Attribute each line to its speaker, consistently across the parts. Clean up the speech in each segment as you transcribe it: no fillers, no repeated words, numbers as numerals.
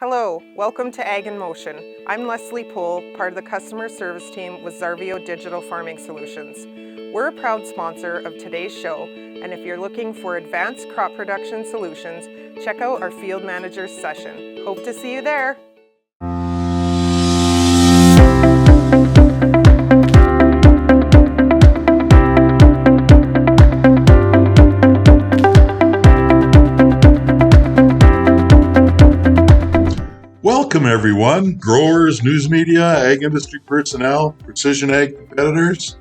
Speaker 1: Hello, welcome to Ag in Motion. I'm Leslie Pohl, part of the customer service team with Zarvio Digital Farming Solutions. We're a proud sponsor of today's show, and if you're looking for advanced crop production solutions, check out our Field Manager's session. Hope to see you there.
Speaker 2: Welcome everyone, growers, news media, ag industry personnel, precision ag competitors.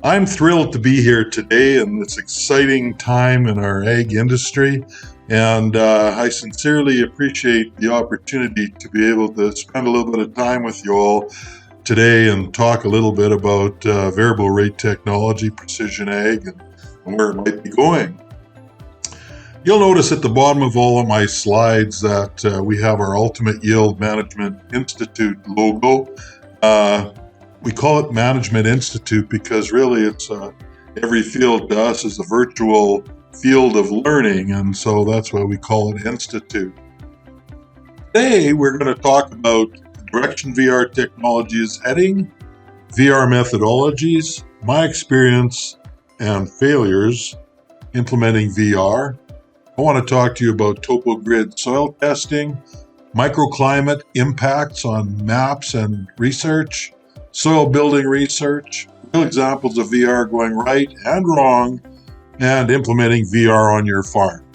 Speaker 2: I'm thrilled to be here today in this exciting time in our ag industry, and I sincerely appreciate the opportunity to be able to spend a little bit of time with you all today and talk a little bit about variable rate technology, precision ag, and where it might be going. You'll notice at the bottom of all of my slides that we have our Ultimate Yield Management Institute logo. We call it Management Institute because really it's every field to us is a virtual field of learning, and so that's why we call it Institute. Today we're going to talk about the direction VR technology is heading, VR methodologies, my experience and failures implementing VR. I want to talk to you about topo-grid soil testing, microclimate impacts on maps and research, soil building research, real examples of VR going right and wrong, and implementing VR on your farm.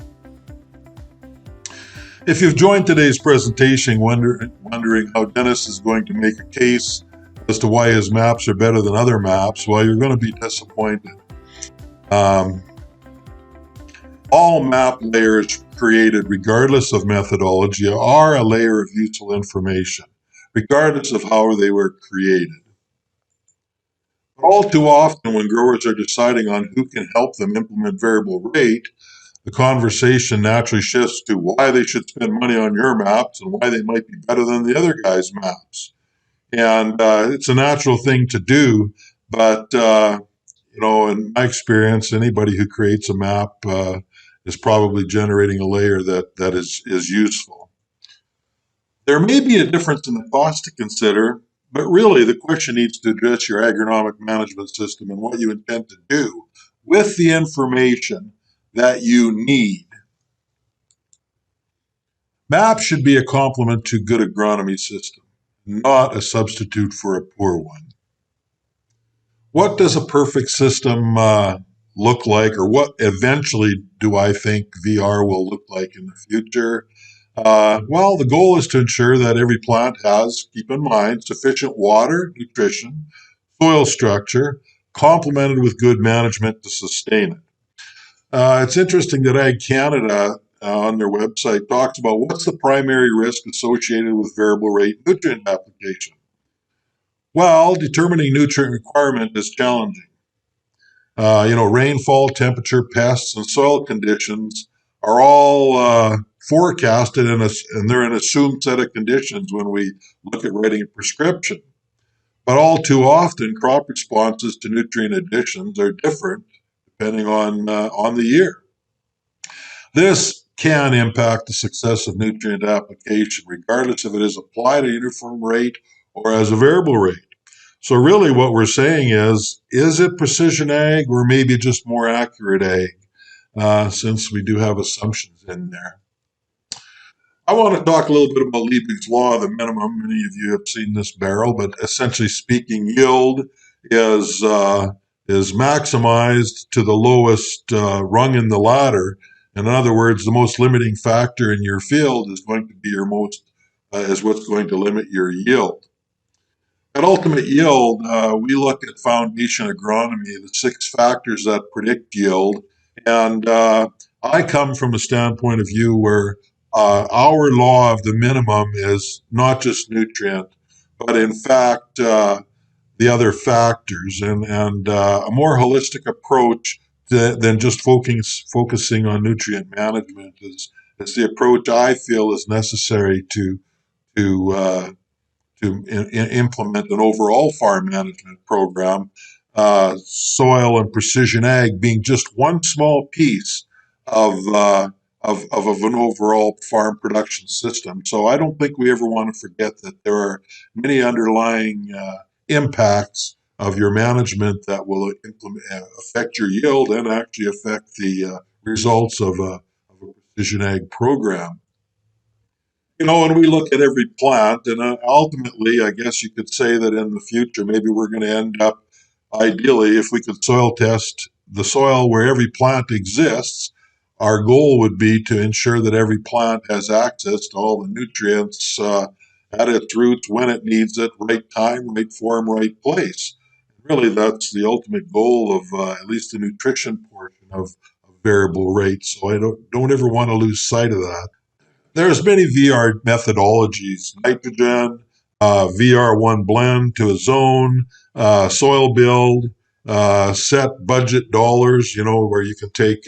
Speaker 2: If you've joined today's presentation wondering how Dennis is going to make a case as to why his maps are better than other maps, well, you're going to be disappointed. All map layers created, regardless of methodology, are a layer of useful information, regardless of how they were created. All too often, when growers are deciding on who can help them implement variable rate, the conversation naturally shifts to why they should spend money on your maps and why they might be better than the other guy's maps. And it's a natural thing to do, but in my experience, anybody who creates a map is probably generating a layer that is useful. There may be a difference in the cost to consider, but really the question needs to address your agronomic management system and what you intend to do with the information that you need. Maps should be a complement to good agronomy system, not a substitute for a poor one. What does a perfect system look like, or what eventually do I think VR will look like in the future? Well, the goal is to ensure that every plant has, keep in mind, sufficient water, nutrition, soil structure, complemented with good management to sustain it. It's interesting that Ag Canada on their website talks about what's the primary risk associated with variable rate nutrient application. Well, determining nutrient requirement is challenging. Rainfall, temperature, pests, and soil conditions are all forecasted and they're an assumed set of conditions when we look at writing a prescription. But all too often, crop responses to nutrient additions are different depending on the year. This can impact the success of nutrient application, regardless if it is applied at a uniform rate or as a variable rate. So really what we're saying is it precision ag or maybe just more accurate ag, since we do have assumptions in there. I want to talk a little bit about Liebig's law of the minimum. Many of you have seen this barrel, but essentially speaking, yield is maximized to the lowest rung in the ladder. In other words, the most limiting factor in your field is going to be is what's going to limit your yield. At Ultimate Yield, we look at foundation agronomy, the 6 factors that predict yield. And I come from a standpoint of view where our law of the minimum is not just nutrient, but in fact, the other factors. And a more holistic approach than just focusing on nutrient management is the approach I feel is necessary to implement an overall farm management program, soil and precision ag being just one small piece of of an overall farm production system. So I don't think we ever want to forget that there are many underlying impacts of your management that will affect your yield and actually affect the results of a precision ag program. When we look at every plant, and ultimately, I guess you could say that in the future, maybe we're going to end up, ideally, if we could soil test the soil where every plant exists, our goal would be to ensure that every plant has access to all the nutrients at its roots when it needs it, right time, right form, right place. Really, that's the ultimate goal of at least the nutrition portion of variable rates. So I don't ever want to lose sight of that. There's many VR methodologies: nitrogen, VR1 blend to a zone, soil build, set budget dollars, where you can take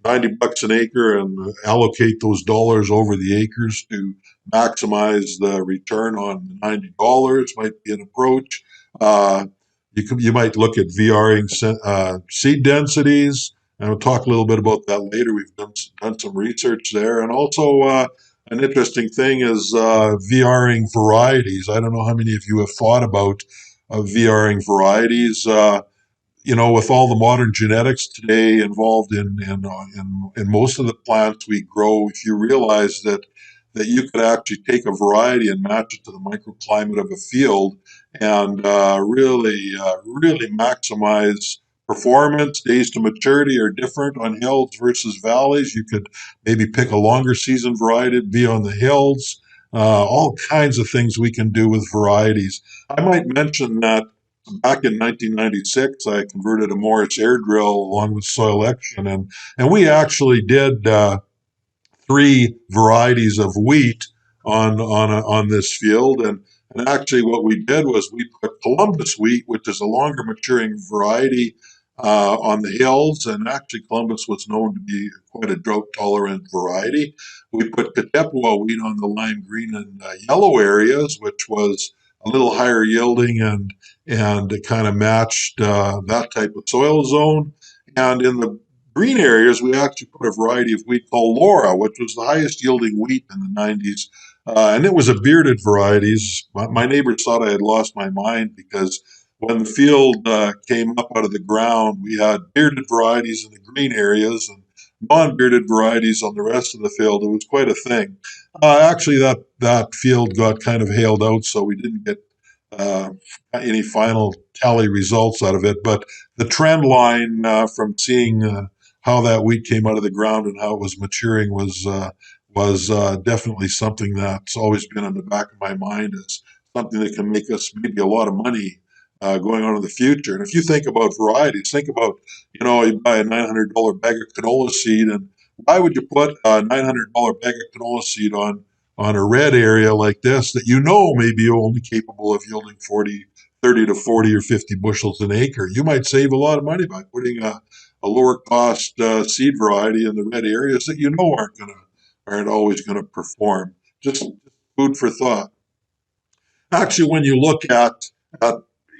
Speaker 2: $90 an acre and allocate those dollars over the acres to maximize the return on the $90 might be an approach. Uh, you might look at VRing seed densities, and we'll talk a little bit about that later. We've done some research there. And also, an interesting thing is VRing varieties. I don't know how many of you have thought about VRing varieties. With all the modern genetics today involved in most of the plants we grow, if you realize that you could actually take a variety and match it to the microclimate of a field and really maximize performance. Days to maturity are different on hills versus valleys. You could maybe pick a longer season variety to be on the hills. All kinds of things we can do with varieties. I might mention that back in 1996, I converted a Morris air drill along with soil action, and we actually did three varieties of wheat on this field. And actually, what we did was we put Columbus wheat, which is a longer maturing variety, on the hills. And actually, Columbus was known to be quite a drought tolerant variety. We put Katepua wheat on the lime green and yellow areas, which was a little higher yielding and it kind of matched that type of soil zone. And in the green areas, we actually put a variety of wheat called Laura, which was the highest yielding wheat in the 90s. And it was a bearded varieties. My neighbors thought I had lost my mind because when the field came up out of the ground, we had bearded varieties in the green areas and non-bearded varieties on the rest of the field. It was quite a thing. Actually, that field got kind of hailed out, so we didn't get uh, any final tally results out of it. But the trend line from seeing how that wheat came out of the ground and how it was maturing was definitely something that's always been in the back of my mind as something that can make us maybe a lot of money going on in the future. And if you think about varieties, think about, you buy a $900 bag of canola seed, and why would you put a $900 bag of canola seed on a red area like this that may be only capable of yielding 30 to 40 or 50 bushels an acre? You might save a lot of money by putting a lower cost seed variety in the red areas that aren't always going to perform. Just food for thought. Actually, when you look at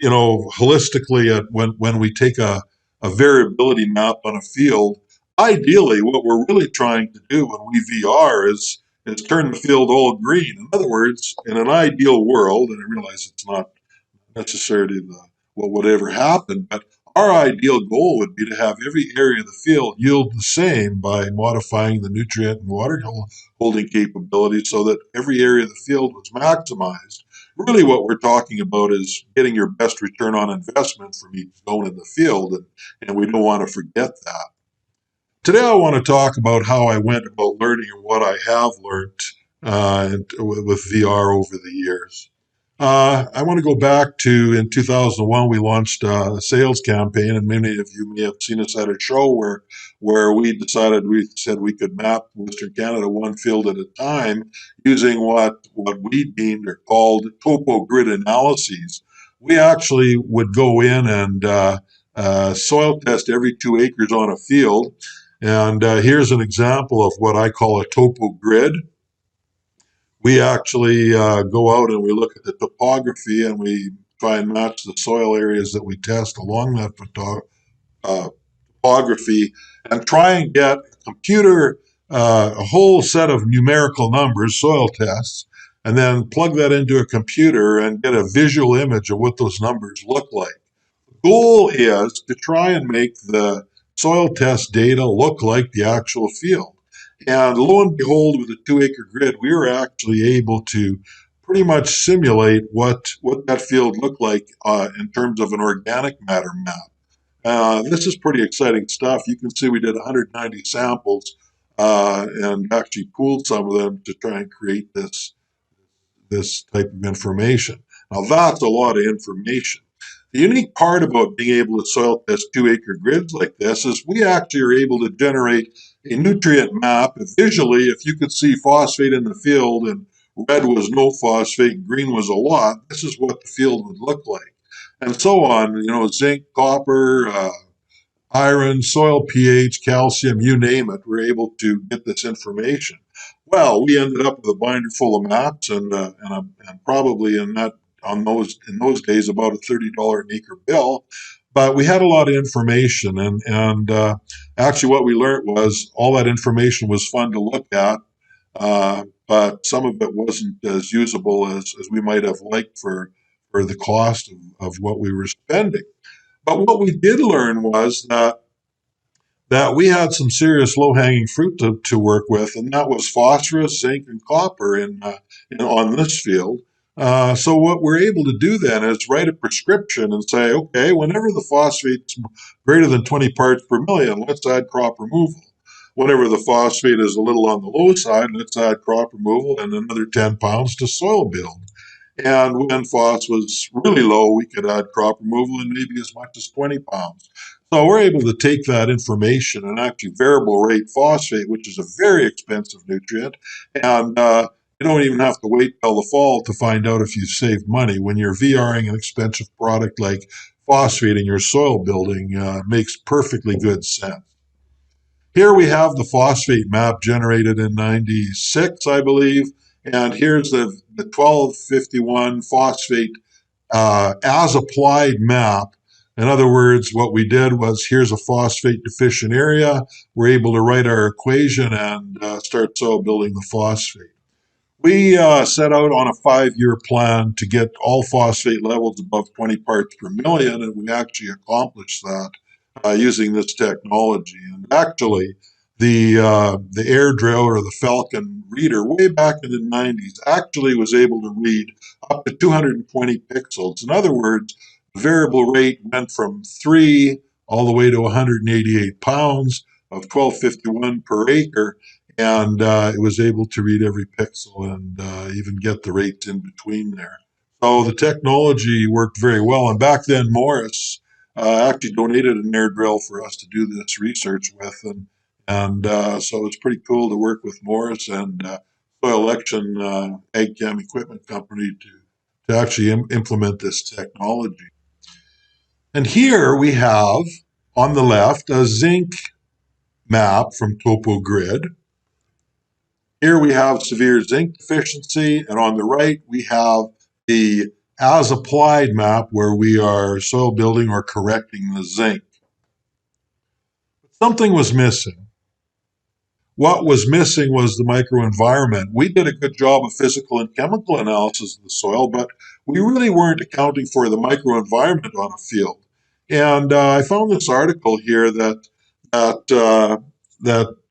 Speaker 2: holistically at when we take a variability map on a field, ideally what we're really trying to do when we VR is turn the field all green. In other words, in an ideal world, and I realize it's not necessarily what would ever happen, but our ideal goal would be to have every area of the field yield the same by modifying the nutrient and water holding capabilities so that every area of the field was maximized. Really, what we're talking about is getting your best return on investment from each zone in the field, and we don't want to forget that. Today, I want to talk about how I went about learning and what I have learned with VR over the years. I want to go back to in 2001, we launched a sales campaign, and many of you may have seen us at a show where we said we could map Western Canada one field at a time using what we deemed are called topo grid analyses. We actually would go in and soil test every 2 acres on a field. And here's an example of what I call a topo grid. We actually go out and we look at the topography and we try and match the soil areas that we test along that topography and try and get computer a whole set of numerical numbers, soil tests, and then plug that into a computer and get a visual image of what those numbers look like. The goal is to try and make the soil test data look like the actual field. And lo and behold, with a 2-acre grid, we were actually able to pretty much simulate what that field looked like in terms of an organic matter map. This is pretty exciting stuff. You can see we did 190 samples and actually pooled some of them to try and create this type of information. Now that's a lot of information. The unique part about being able to soil test 2-acre grids like this is we actually are able to generate a nutrient map. Visually, if you could see phosphate in the field and red was no phosphate and green was a lot, this is what the field would look like. And so on, zinc, copper, iron, soil pH, calcium, you name it, we're able to get this information. Well, we ended up with a binder full of maps, and probably in those days about a $30 an acre bill. But we had a lot of information, and actually what we learned was all that information was fun to look at, but some of it wasn't as usable as we might have liked for the cost of what we were spending. But what we did learn was that we had some serious low-hanging fruit to work with, and that was phosphorus, zinc, and copper on this field. So what we're able to do then is write a prescription and say, okay, whenever the phosphate's greater than 20 parts per million, let's add crop removal. Whenever the phosphate is a little on the low side, let's add crop removal and another 10 pounds to soil build. And when phos was really low, we could add crop removal and maybe as much as 20 pounds. So we're able to take that information and actually variable rate phosphate, which is a very expensive nutrient, and you don't even have to wait till the fall to find out if you've saved money. When you're VRing an expensive product like phosphate in your soil building, makes perfectly good sense. Here we have the phosphate map generated in 96, I believe, and here's the 1251 phosphate as applied map. In other words, what we did was here's a phosphate deficient area. We're able to write our equation and start soil building the phosphate. We set out on a 5-year plan to get all phosphate levels above 20 parts per million, and we actually accomplished that using this technology. And actually, the air drill or the Falcon reader way back in the 90s actually was able to read up to 220 pixels. In other words, the variable rate went from 3 all the way to 188 pounds of 1251 per acre, and it was able to read every pixel and even get the rates in between there. So the technology worked very well, and back then Morris actually donated an air drill for us to do this research with, and so it's pretty cool to work with Morris and Soil Election Ag Chem Equipment Company to actually implement this technology. And here we have on the left a zinc map from TopoGrid. Here we have severe zinc deficiency, and on the right we have the as applied map where we are soil building or correcting the zinc. Something was missing. What was missing was the microenvironment. We did a good job of physical and chemical analysis of the soil, but we really weren't accounting for the microenvironment on a field. And I found this article here that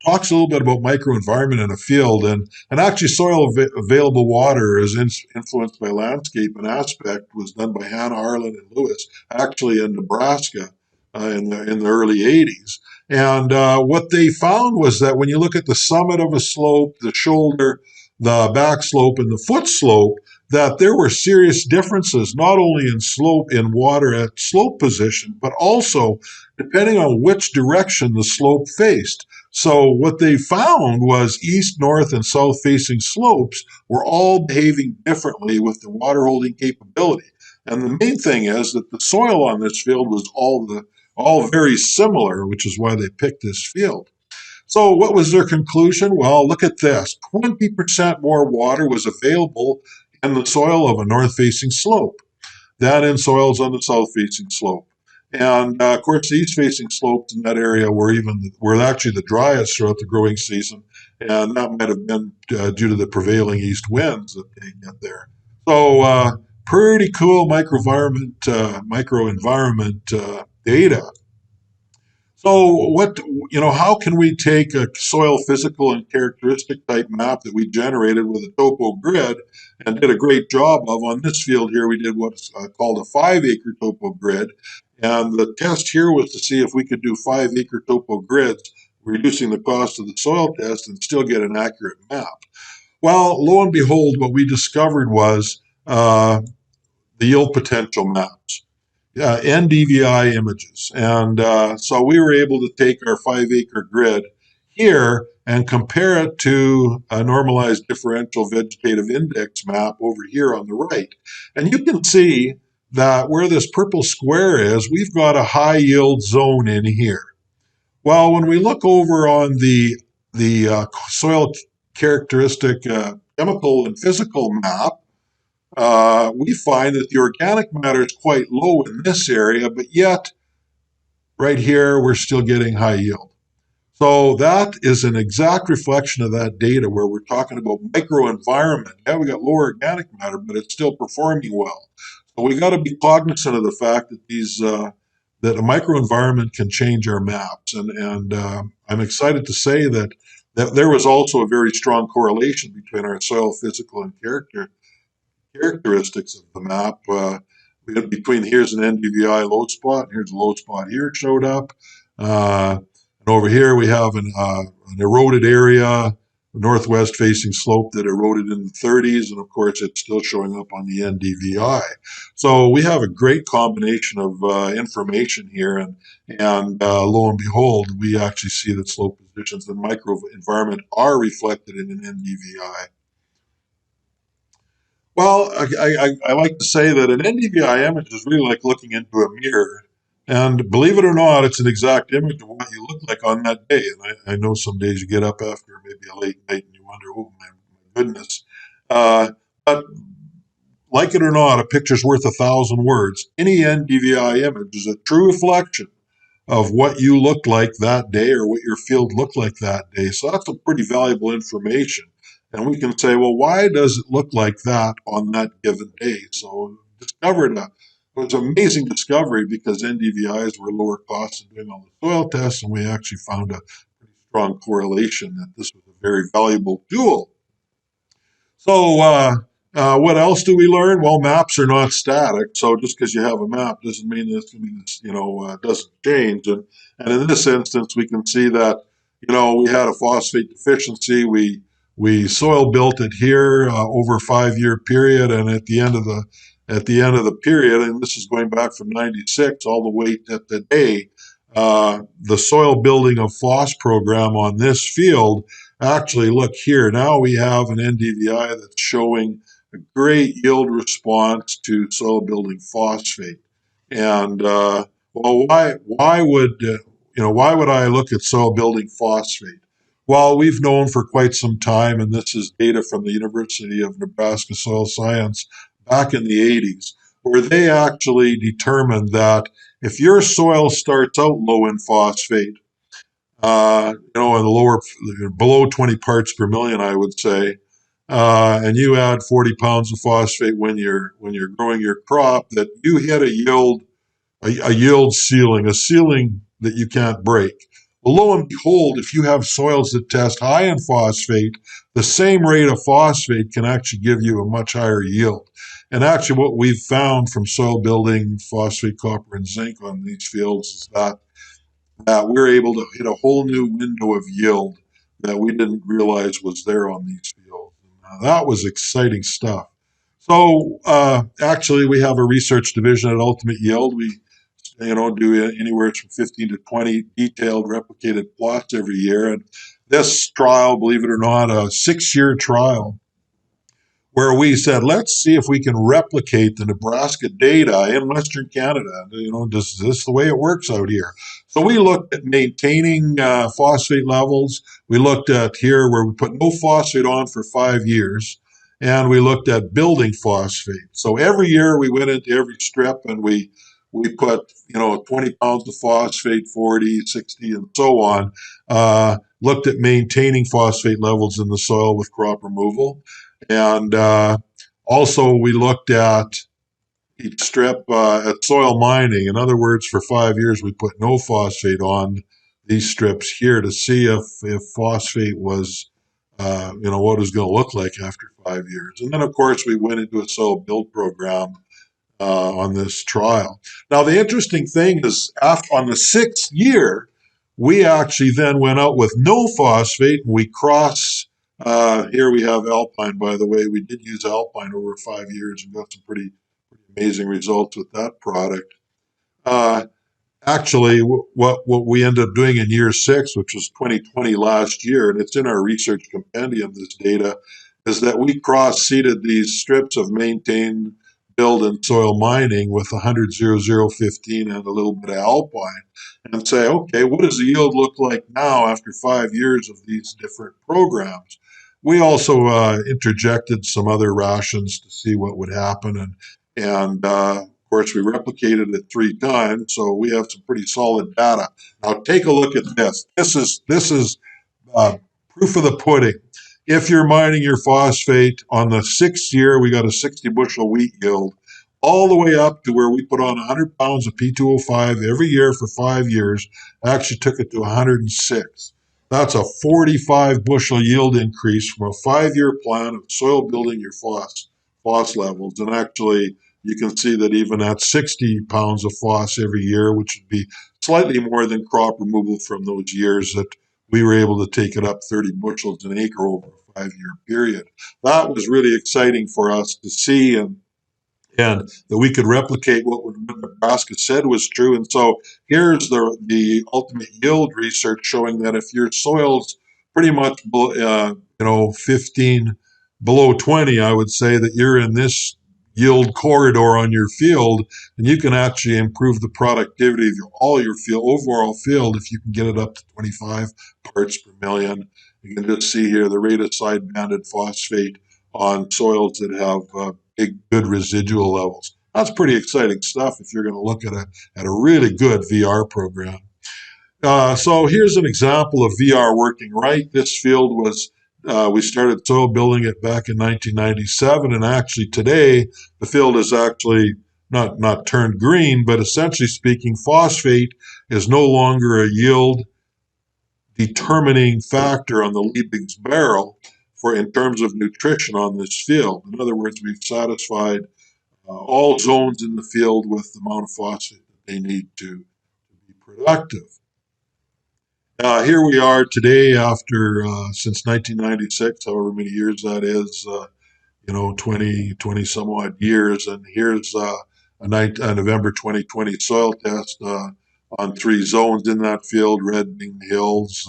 Speaker 2: talks a little bit about microenvironment in a field, and actually soil available water is influenced by landscape and aspect was done by Hannah, Harlan, and Lewis, actually in Nebraska in the early 80s. And what they found was that when you look at the summit of a slope, the shoulder, the back slope, and the foot slope, that there were serious differences, not only in slope, in water at slope position, but also depending on which direction the slope faced. So what they found was east, north, and south facing slopes were all behaving differently with the water holding capability. And the main thing is that the soil on this field was all very similar, which is why they picked this field. So what was their conclusion? Well, look at this. 20% more water was available in the soil of a north-facing slope than in soils on the south-facing slope. And of course, the east-facing slopes in that area were actually the driest throughout the growing season, and that might have been due to the prevailing east winds that they get there. So pretty cool microenvironment data. So how can we take a soil physical and characteristic type map that we generated with a topo grid and did a great job of on this field here? We did what's called a 5-acre topo grid. And the test here was to see if we could do 5-acre topo grids, reducing the cost of the soil test and still get an accurate map. Well, lo and behold, what we discovered was the yield potential maps. NDVI images. And so we were able to take our 5-acre grid here and compare it to a normalized differential vegetative index map over here on the right. And you can see that where this purple square is, we've got a high yield zone in here. Well, when we look over on the soil characteristic chemical and physical map, we find that the organic matter is quite low in this area, but yet right here we're still getting high yield. So that is an exact reflection of that data where we're talking about microenvironment. Yeah, we got lower organic matter, but it's still performing well. So we got to be cognizant of the fact that that a microenvironment can change our maps, and I'm excited to say that there was also a very strong correlation between our soil physical and characteristics of the map. Between here's an NDVI low spot, and here's a low spot here showed up. And over here we have an eroded area, northwest facing slope that eroded in the 30s, and of course it's still showing up on the NDVI. So we have a great combination of information here, and lo and behold, we actually see that slope positions and microenvironment are reflected in an NDVI. Well, I like to say that an NDVI image is really like looking into a mirror. And believe it or not, it's an exact image of what you look like on that day. And I know some days you get up after maybe a late night and you wonder, oh my goodness. But like it or not, a picture's worth 1,000 words. Any NDVI image is a true reflection of what you looked like that day or what your field looked like that day. So that's a pretty valuable information. And we can say, well, why does it look like that on that given day? So it was an amazing discovery because NDVIs were lower cost in doing all the soil tests, and we actually found a pretty strong correlation that this was a very valuable tool. So what else do we learn? Well, maps are not static. So just because you have a map doesn't mean that it's going to be, doesn't change. And in this instance, we can see that, we had a phosphate deficiency. We soil built it here over a 5-year period, and at the end of the period, and this is going back from '96 all the way to today, the soil building of FOSS program on this field. Actually, look here. Now we have an NDVI that's showing a great yield response to soil building phosphate. And why would I look at soil building phosphate? Well, we've known for quite some time, and this is data from the University of Nebraska Soil Science back in the 80s, where they actually determined that if your soil starts out low in phosphate, in the lower, below 20 parts per million, I would say, and you add 40 pounds of phosphate when you're growing your crop, that you hit a yield ceiling, a ceiling that you can't break. Well, lo and behold, if you have soils that test high in phosphate, the same rate of phosphate can actually give you a much higher yield. And actually, what we've found from soil building phosphate, copper, and zinc on these fields is that we're able to hit a whole new window of yield that we didn't realize was there on these fields. That was exciting stuff. So actually, we have a research division at Ultimate Yield. We do anywhere from 15 to 20 detailed replicated plots every year. And this trial, believe it or not, a 6-year trial, where we said, let's see if we can replicate the Nebraska data in Western Canada. Is this the way it works out here? So we looked at maintaining phosphate levels. We looked at here where we put no phosphate on for 5 years, and we looked at building phosphate. So every year we went into every strip and we we put, 20 pounds of phosphate, 40, 60, and so on. Looked at maintaining phosphate levels in the soil with crop removal. And also we looked at each strip at soil mining. In other words, for 5 years, we put no phosphate on these strips here to see if phosphate was, what it was going to look like after 5 years. And then, of course, we went into a soil build program on this trial. Now, the interesting thing is, on the 6th year, we actually then went out with no phosphate, and we here we have Alpine, by the way. We did use Alpine over 5 years and got some pretty amazing results with that product. Uh, Actually, what we ended up doing in year 6, which was 2020 last year, and it's in our research compendium, this data, is that we cross-seeded these strips of maintain, build, and soil mining with 100-00-15 and a little bit of Alpine, and say, okay, what does the yield look like now after 5 years of these different programs? We also interjected some other rations to see what would happen, and of course, we replicated it 3 times, so we have some pretty solid data. Now, take a look at this. This is proof of the pudding. If you're mining your phosphate on the 6th year, we got a 60 bushel wheat yield, all the way up to where we put on 100 pounds of P2O5 every year for 5 years. Actually took it to 106. That's a 45 bushel yield increase from a 5-year plan of soil building your phos levels. And actually, you can see that even at 60 pounds of phos every year, which would be slightly more than crop removal from those years, that we were able to take it up 30 bushels an acre over a 5-year period. That was really exciting for us to see, and that we could replicate what Nebraska said was true. And so here's the ultimate yield research showing that if your soil's pretty much 15 below 20, I would say that you're in this yield corridor on your field, and you can actually improve the productivity of all your overall field if you can get it up to 25 parts per million. You can just see here the rate of side banded phosphate on soils that have good residual levels. That's pretty exciting stuff if you're going to look at a really good VR program. So here's an example of VR working right. This field we started soil building it back in 1997, and actually today the field is actually not turned green, but essentially speaking, phosphate is no longer a yield determining factor on the Liebig's barrel in terms of nutrition on this field. In other words, we've satisfied all zones in the field with the amount of phosphate that they need to be productive. Here we are today after, since 1996, however many years that is, 20 some odd years. And here's a November 2020 soil test on 3 zones in that field, red being the hills,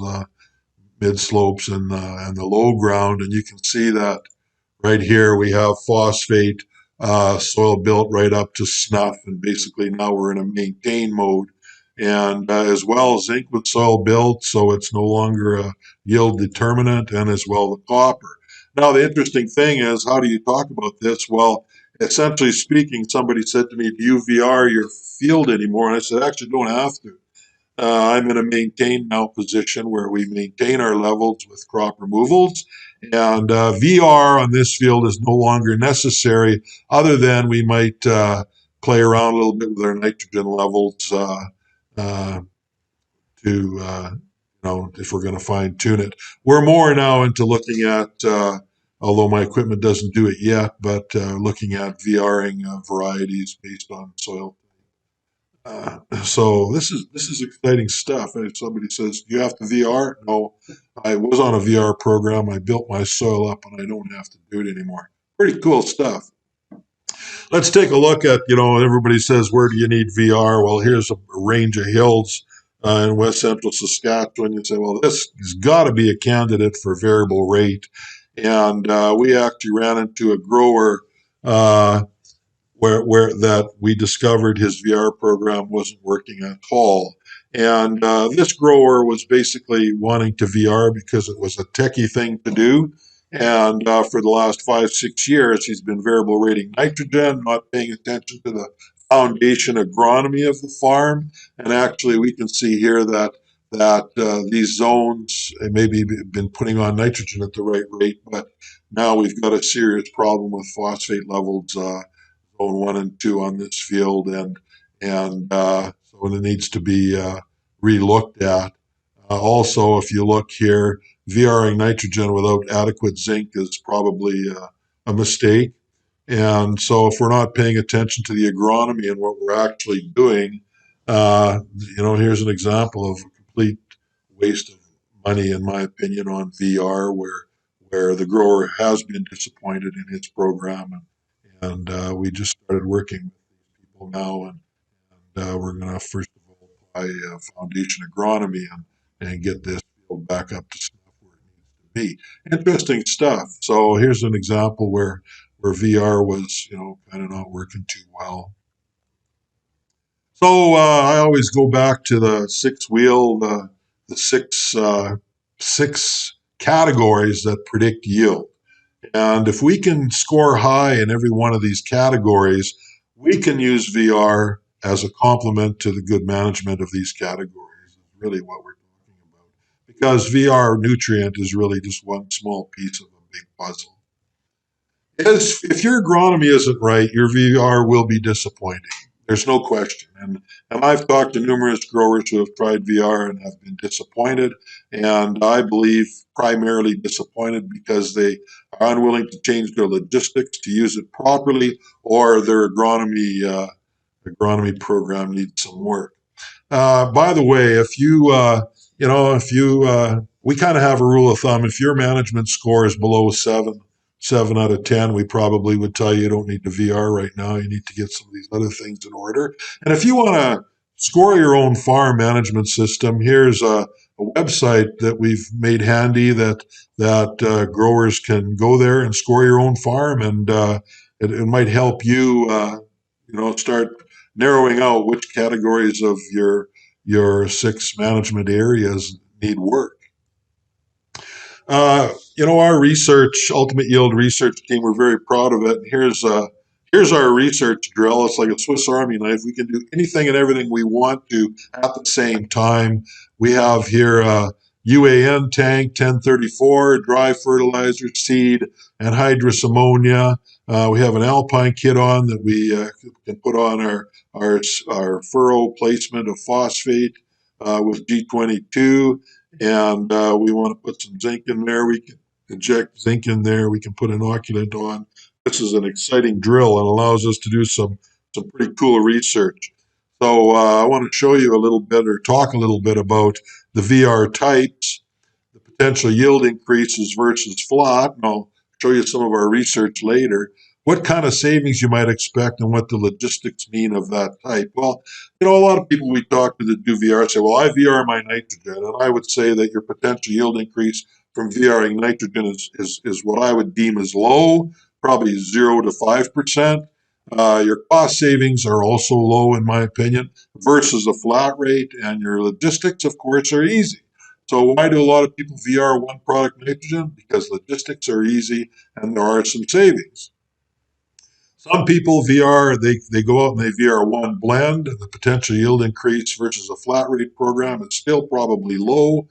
Speaker 2: mid slopes, and the low ground. And you can see that right here we have phosphate soil built right up to snuff, and basically now we're in a maintain mode. And as well zinc with soil built, so it's no longer a yield determinant, and as well the copper. Now the interesting thing is, how do you talk about this? Well, essentially speaking, somebody said to me, do you VR your field anymore? And I said, actually don't have to. I'm in a maintain now position where we maintain our levels with crop removals, and VR on this field is no longer necessary, other than we might play around a little bit with our nitrogen levels if we're going to fine tune it. We're more now into looking at, although my equipment doesn't do it yet, but looking at VRing varieties based on soil. So this is exciting stuff. And if somebody says, "Do you have to VR?" No, I was on a VR program. I built my soil up, and I don't have to do it anymore. Pretty cool stuff. Let's take a look at, everybody says, where do you need VR? Well, here's a range of hills in west central Saskatchewan. You say, well, this has got to be a candidate for variable rate. And we actually ran into a grower where that we discovered his VR program wasn't working at all. And this grower was basically wanting to VR because it was a techie thing to do. And for the last 5-6 years, he's been variable rating nitrogen, not paying attention to the foundation agronomy of the farm. And actually, we can see here that these zones maybe been putting on nitrogen at the right rate, but now we've got a serious problem with phosphate levels, zone 1 and 2 on this field, and so it needs to be relooked at. Also, if you look here, VRing nitrogen without adequate zinc is probably a mistake. And so, if we're not paying attention to the agronomy and what we're actually doing, here's an example of a complete waste of money, in my opinion, on VR, where the grower has been disappointed in its program, and we just started working with these people now, and we're going to first of all apply foundation agronomy and get this field back up to snuff where it needs to be. Interesting stuff. So here's an example where VR was, kind of not working too well. So I always go back to the the six categories that predict yield. And if we can score high in every one of these categories, we can use VR as a complement to the good management of these categories. Is really what we're talking about. Because VR nutrient is really just one small piece of a big puzzle. If your agronomy isn't right, your VR will be disappointing. There's no question. And I've talked to numerous growers who have tried VR and have been disappointed. And I believe primarily disappointed because they are unwilling to change their logistics to use it properly, or their agronomy program needs some work. By the way, we kind of have a rule of thumb. If your management score is below 7 out of 10, we probably would tell you don't need the VR right now. You need to get some of these other things in order. And if you want to score your own farm management system, here's a website that we've made handy that growers can go there and score your own farm, and it might help you, start narrowing out which categories of your 6 management areas need work. Our research, ultimate yield research team, we're very proud of it. Here's our research drill. It's like a Swiss Army knife. We can do anything and everything we want to at the same time. We have here a UAN tank, 1034, dry fertilizer, seed, and hydrous ammonia. We have an alpine kit on that we can put on our furrow placement of phosphate with G22. And we want to put some zinc in there. We can inject zinc in there. We can put inoculant on. This is an exciting drill and allows us to do some pretty cool research. So I want to show you a little bit, or talk a little bit about the VR types, the potential yield increases versus flat. And I'll show you some of our research later. What kind of savings you might expect and what the logistics mean of that type. Well, a lot of people we talk to that do VR say, well, I VR my nitrogen. And I would say that your potential yield increase from VRing nitrogen is what I would deem as low, probably 0 to 5%. Your cost savings are also low, in my opinion, versus a flat rate. And your logistics, of course, are easy. So why do a lot of people VR one product nitrogen? Because logistics are easy and there are some savings. Some people VR, they go out and they VR one blend. The potential yield increase versus a flat rate program is still probably low.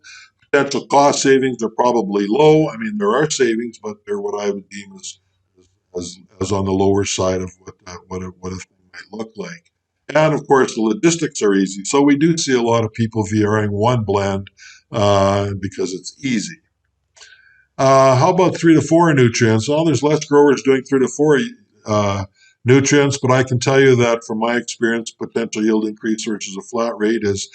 Speaker 2: Potential cost savings are probably low. I mean, there are savings, but they're what I would deem as on the lower side of what a thing might look like. And of course, the logistics are easy. So we do see a lot of people VRing one blend because it's easy. How about 3 to 4 nutrients? Well, there's less growers doing 3 to 4 nutrients, but I can tell you that from my experience, potential yield increase versus a flat rate is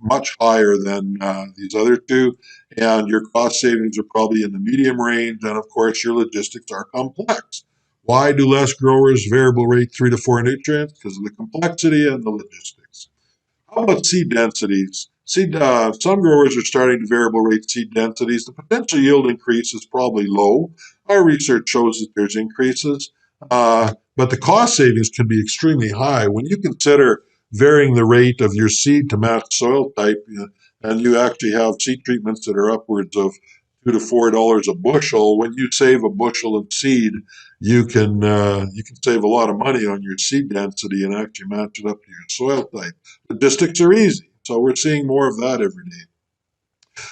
Speaker 2: much higher than these other two, and your cost savings are probably in the medium range, and of course your logistics are complex. Why do less growers variable rate 3 to 4 nutrients? Because of the complexity and the logistics. How about seed densities? Some growers are starting to variable rate seed densities. The potential yield increase is probably low. Our research shows that there's increases, but the cost savings can be extremely high when you consider varying the rate of your seed to match soil type, and you actually have seed treatments that are upwards of $2 to $4 a bushel. When you save a bushel of seed, you can save a lot of money on your seed density and actually match it up to your soil type. Logistics are easy, so we're seeing more of that every day.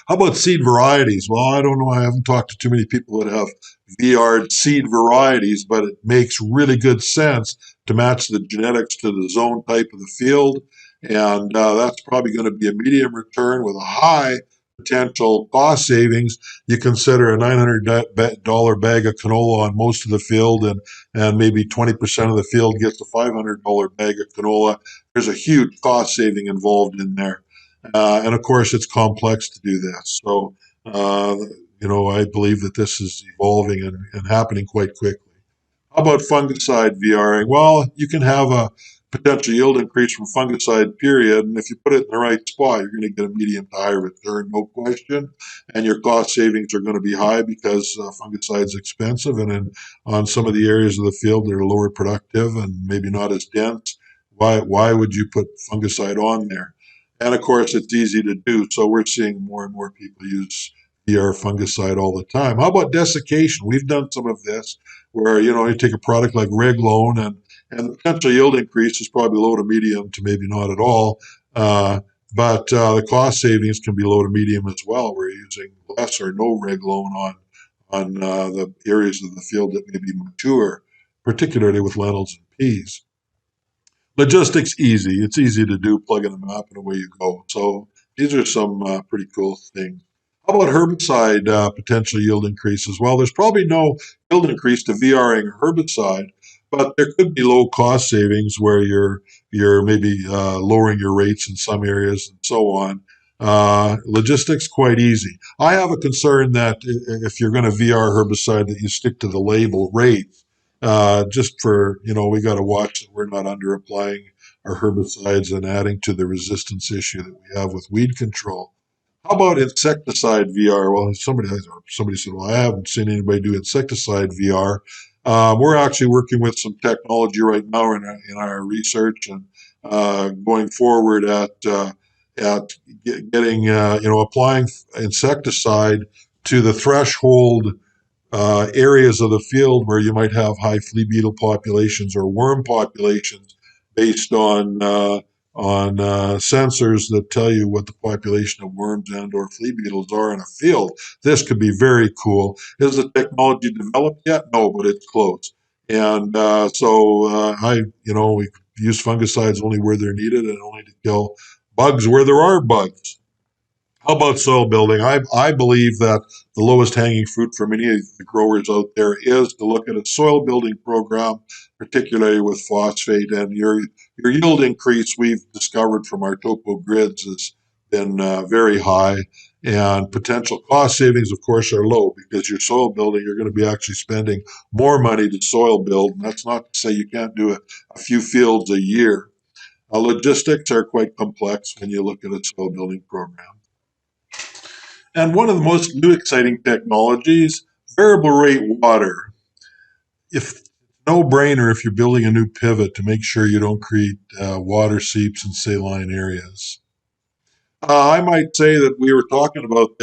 Speaker 2: How about seed varieties? Well, I don't know. I haven't talked to too many people that have VR seed varieties, but it makes really good sense to match the genetics to the zone type of the field. And that's probably going to be a medium return with a high potential cost savings. You consider a $900 bag of canola on most of the field, and maybe 20% of the field gets a $500 bag of canola. There's a huge cost saving involved in there. And of course, it's complex to do this. So, I believe that this is evolving and happening quite quickly. How about fungicide VRing? Well, you can have a potential yield increase from fungicide, period. And if you put it in the right spot, you're going to get a medium to high return, no question. And your cost savings are going to be high because fungicide is expensive. And then on some of the areas of the field that are lower productive and maybe not as dense, why would you put fungicide on there? And of course, it's easy to do. So we're seeing more and more people use VR fungicide all the time. How about desiccation? We've done some of this where, you take a product like Reglone and the potential yield increase is probably low to medium to maybe not at all. But the cost savings can be low to medium as well. We're using less or no Reglone on the areas of the field that may be mature, particularly with lentils and peas. Logistics easy. It's easy to do. Plug in a map and away you go. So these are some pretty cool things. How about herbicide potential yield increases? Well, there's probably no yield increase to VRing herbicide, but there could be low cost savings where you're maybe lowering your rates in some areas and so on. Logistics quite easy. I have a concern that if you're going to VR herbicide, that you stick to the label rates just for, we got to watch that we're not under applying our herbicides and adding to the resistance issue that we have with weed control. How about insecticide VR? Well, somebody said, well, I haven't seen anybody do insecticide VR. We're actually working with some technology right now in our research and going forward at getting, applying insecticide to the threshold areas of the field where you might have high flea beetle populations or worm populations based on sensors that tell you what the population of worms and or flea beetles are in a field. This could be very cool. Is the technology developed yet? No, but it's close. And we use fungicides only where they're needed and only to kill bugs where there are bugs. How about soil building? I believe that the lowest hanging fruit for many of the growers out there is to look at a soil building program, particularly with phosphate. And your yield increase, we've discovered from our topo grids, has been very high. And potential cost savings, of course, are low because your soil building, you're going to be actually spending more money to soil build. And that's not to say you can't do a few fields a year. Logistics are quite complex when you look at a soil building program. And one of the most new exciting technologies, variable rate water. If no brainer if you're building a new pivot to make sure you don't create water seeps in saline areas. I might say that we were talking about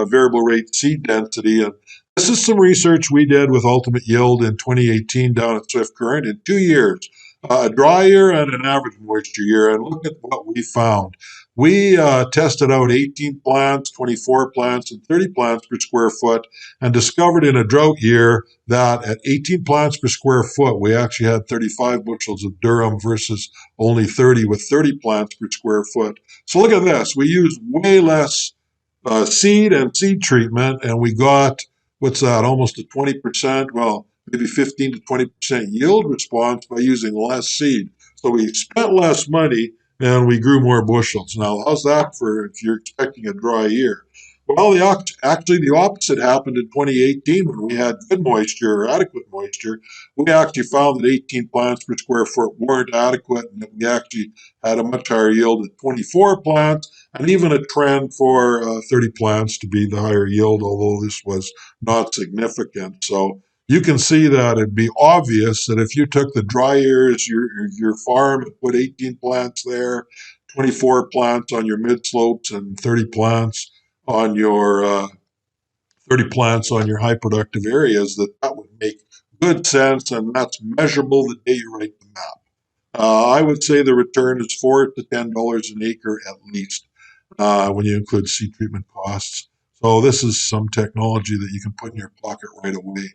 Speaker 2: variable rate seed density, and this is some research we did with Ultimate Yield in 2018 down at Swift Current in 2 years, a dry year and an average moisture year, and look at what we found. We tested out 18 plants, 24 plants, and 30 plants per square foot, and discovered in a drought year that at 18 plants per square foot, we actually had 35 bushels of durum versus only 30 with 30 plants per square foot. So look at this. We used way less seed and seed treatment, and we got, what's that, almost a 20%, well, maybe 15 to 20% yield response by using less seed. So we spent less money and we grew more bushels. Now, how's that for if you're expecting a dry year? Well, actually, the opposite happened in 2018 when we had good moisture or adequate moisture. We actually found that 18 plants per square foot weren't adequate, and that we actually had a much higher yield at 24 plants, and even a trend for 30 plants to be the higher yield, although this was not significant. So you can see that it'd be obvious that if you took the dry years, your farm, and put 18 plants there, 24 plants on your mid slopes, and 30 plants on your 30 plants on your high productive areas, that would make good sense, and that's measurable the day you write the map. I would say the return is $4 to $10 an acre at least, when you include seed treatment costs. So this is some technology that you can put in your pocket right away.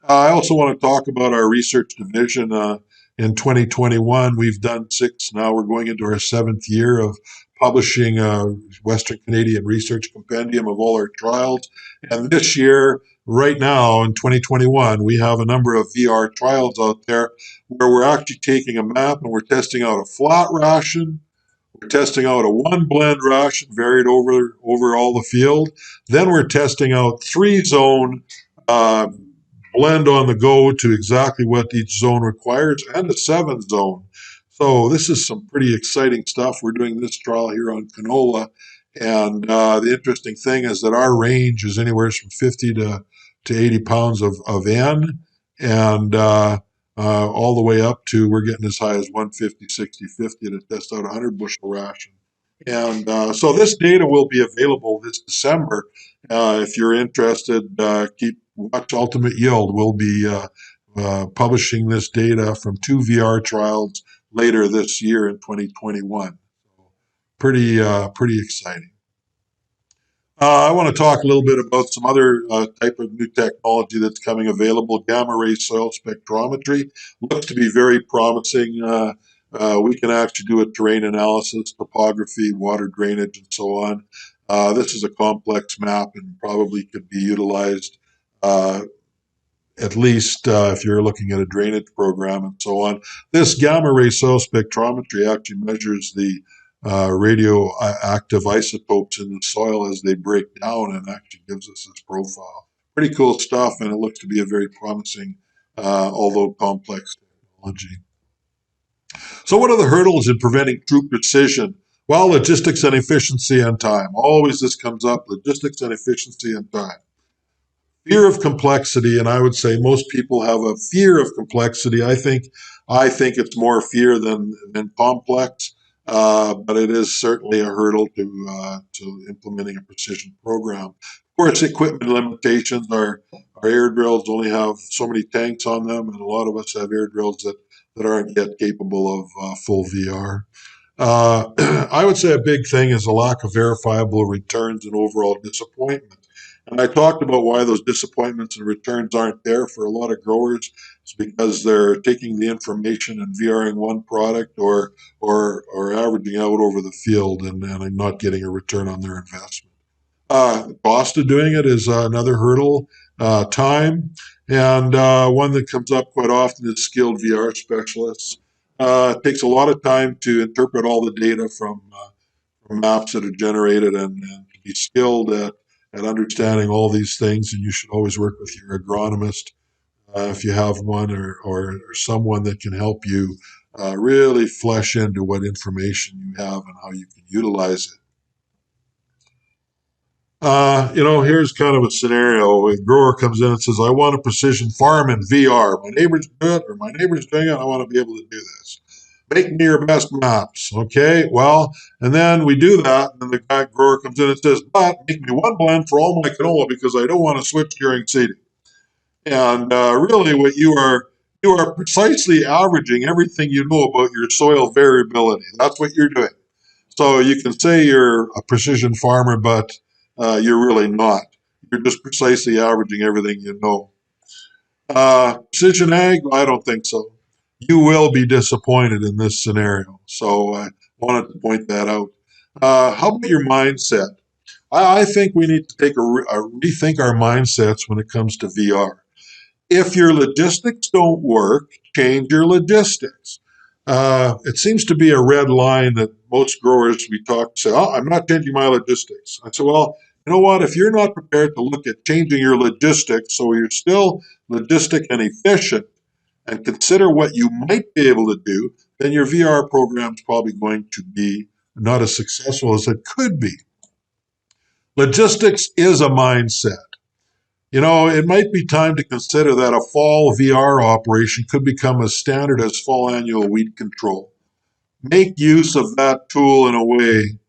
Speaker 2: I also want to talk about our research division. In 2021, we've done 6. Now we're going into our 7th year of publishing a Western Canadian Research Compendium of all our trials. And this year, right now in 2021, we have a number of VR trials out there where we're actually taking a map and we're testing out a flat ration. We're testing out a one blend ration varied over all the field. Then we're testing out 3 zone blend on the go to exactly what each zone requires, and a 7 zone. So this is some pretty exciting stuff. We're doing this trial here on canola, and the interesting thing is that our range is anywhere from 50 to 80 pounds of N, and all the way up to, we're getting as high as 150, 60, 50 to test out a 100 bushel ration. And so this data will be available this December. If you're interested, watch Ultimate Yield. We'll be publishing this data from 2 VR trials later this year in 2021. Pretty exciting. I want to talk a little bit about some other type of new technology that's coming available. Gamma ray soil spectrometry looks to be very promising. We can actually do a terrain analysis, topography, water drainage, and so on. This is a complex map and probably could be utilized at least if you're looking at a drainage program and so on. This gamma ray soil spectrometry actually measures the radioactive isotopes in the soil as they break down, and actually gives us this profile. Pretty cool stuff, and it looks to be a very promising, although complex technology. So what are the hurdles in preventing true precision? Well, logistics and efficiency and time. Always this comes up, logistics and efficiency and time. Fear of complexity, and I would say most people have a fear of complexity. I think it's more fear than complex, but it is certainly a hurdle to implementing a precision program. Of course, equipment limitations. Our air drills only have so many tanks on them, and a lot of us have air drills that aren't yet capable of full VR. I would say a big thing is a lack of verifiable returns and overall disappointment. And I talked about why those disappointments and returns aren't there for a lot of growers. It's because they're taking the information and VRing one product or averaging out over the field and not getting a return on their investment. The cost of doing it is another hurdle. Time, and one that comes up quite often is skilled VR specialists. It takes a lot of time to interpret all the data from maps that are generated, and to be skilled at understanding all these things. And you should always work with your agronomist if you have one, or someone that can help you really flesh into what information you have and how you can utilize it. Here's kind of a scenario. A grower comes in and says, I want a precision farm in VR. My neighbor's do it, or my neighbor's doing it. I want to be able to do this. Make me your best maps. Okay, well, and then we do that, and the guy grower comes in and says, but make me one blend for all my canola because I don't want to switch during seeding. And really what you are precisely averaging everything you know about your soil variability. That's what you're doing. So you can say you're a precision farmer, but you're really not. You're just precisely averaging everything you know. Precision ag, I don't think so. You will be disappointed in this scenario. So I wanted to point that out. How about your mindset? I think we need to take a rethink our mindsets when it comes to VR. If your logistics don't work, change your logistics. It seems to be a red line that most growers we talk to say, oh, I'm not changing my logistics. I say, well, you know what? If you're not prepared to look at changing your logistics so you're still logistic and efficient and consider what you might be able to do, then your VR program is probably going to be not as successful as it could be. Logistics is a mindset. It might be time to consider that a fall VR operation could become as standard as fall annual weed control. Make use of that tool in a way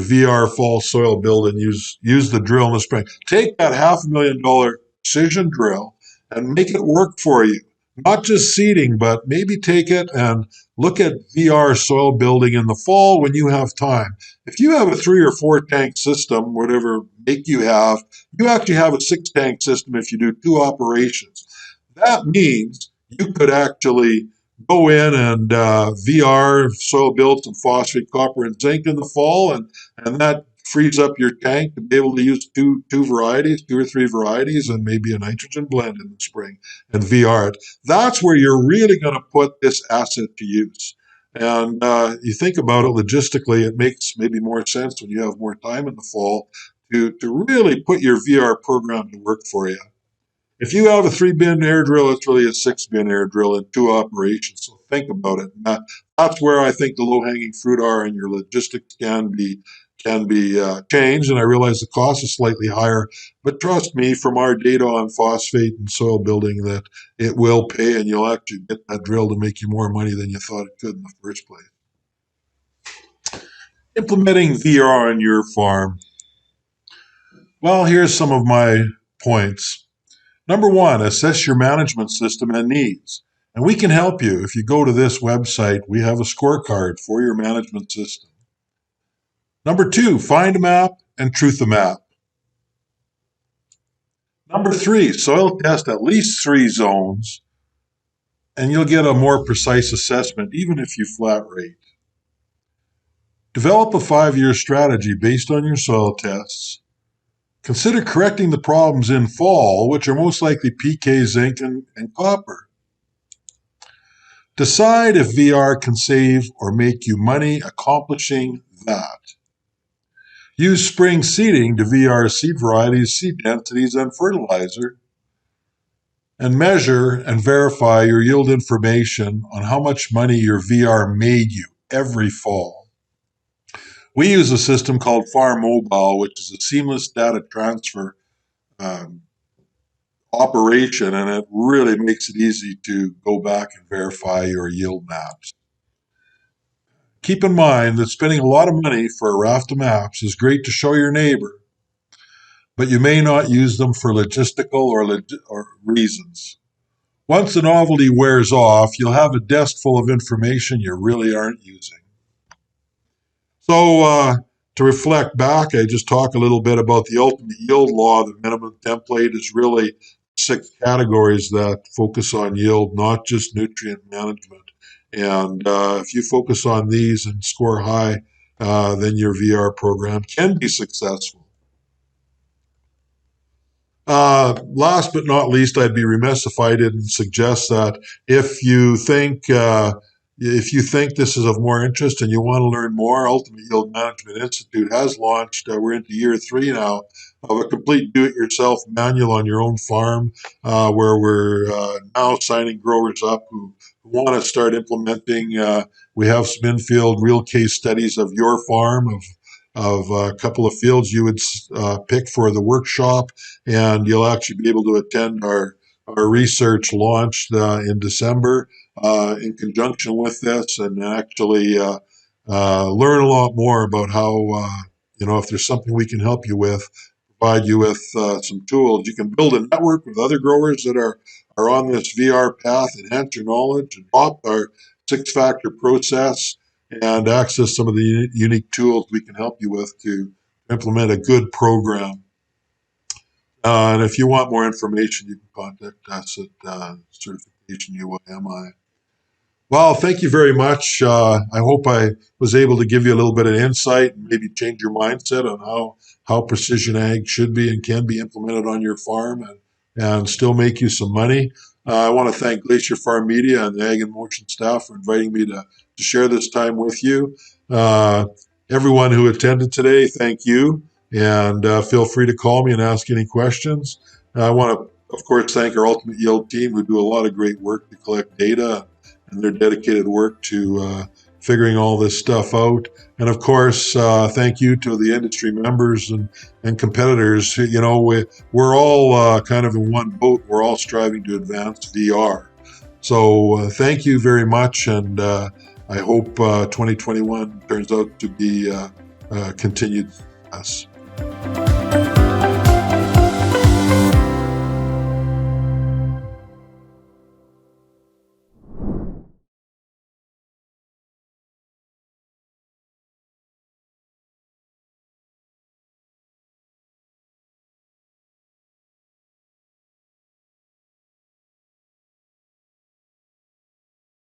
Speaker 2: VR fall soil build and use the drill in the spring. Take that $500,000 precision drill and make it work for you. Not just seeding, but maybe take it and look at VR soil building in the fall when you have time. If you have a 3 or 4 tank system, whatever make you actually have a 6 tank system if you do 2 operations. That means you could actually go in and VR soil build some phosphate, copper, and zinc in the fall, and that frees up your tank to be able to use two varieties, 2 or 3 varieties, and maybe a nitrogen blend in the spring and VR it. That's where you're really going to put this asset to use. And you think about it logistically, it makes maybe more sense when you have more time in the fall to really put your VR program to work for you. If you have a 3-bin air drill, it's really a 6-bin air drill in 2 operations. So think about it. And that's where I think the low-hanging fruit are, and your logistics can be changed. And I realize the cost is slightly higher, but trust me, from our data on phosphate and soil building, that it will pay, and you'll actually get that drill to make you more money than you thought it could in the first place. Implementing VR on your farm. Well, here's some of my points. Number 1, assess your management system and needs. And we can help you. If you go to this website, we have a scorecard for your management system. Number 2, find a map and truth a map. Number 3, soil test at least 3 zones, and you'll get a more precise assessment, even if you flat rate. Develop a 5-year strategy based on your soil tests. Consider correcting the problems in fall, which are most likely PK, zinc, and copper. Decide if VR can save or make you money accomplishing that. Use spring seeding to VR seed varieties, seed densities, and fertilizer. And measure and verify your yield information on how much money your VR made you every fall. We use a system called Farm Mobile, which is a seamless data transfer operation, and it really makes it easy to go back and verify your yield maps. Keep in mind that spending a lot of money for a raft of maps is great to show your neighbor, but you may not use them for logistical or reasons. Once the novelty wears off, you'll have a desk full of information you really aren't using. So to reflect back, I just talk a little bit about the ultimate yield law. The minimum template is really 6 categories that focus on yield, not just nutrient management. And if you focus on these and score high, then your VR program can be successful. Last but not least, I'd be remiss if I didn't suggest that if you think this is of more interest and you want to learn more, Ultimate Yield Management Institute has launched, we're into year 3 now, of a complete do-it-yourself manual on your own farm, where we're now signing growers up who want to start implementing. We have some in-field real case studies of your farm, of a couple of fields you would pick for the workshop, and you'll actually be able to attend our research launched in December in conjunction with this, and actually learn a lot more about how, if there's something we can help you with, provide you with some tools. You can build a network with other growers that are on this VR path, enhance your knowledge, adopt our 6-factor process, and access some of the unique tools we can help you with to implement a good program. And if you want more information, you can contact us at Certification UIMI. Well, thank you very much. I hope I was able to give you a little bit of insight and maybe change your mindset on how precision ag should be and can be implemented on your farm and still make you some money. I want to thank Glacier Farm Media and the Ag in Motion staff for inviting me to share this time with you. Everyone who attended today, thank you. And feel free to call me and ask any questions. I want to, of course, thank our Ultimate Yield team who do a lot of great work to collect data and their dedicated work to figuring all this stuff out. And of course, thank you to the industry members and competitors. We're all kind of in one boat. We're all striving to advance VR. So thank you very much. And I hope 2021 turns out to be continued success.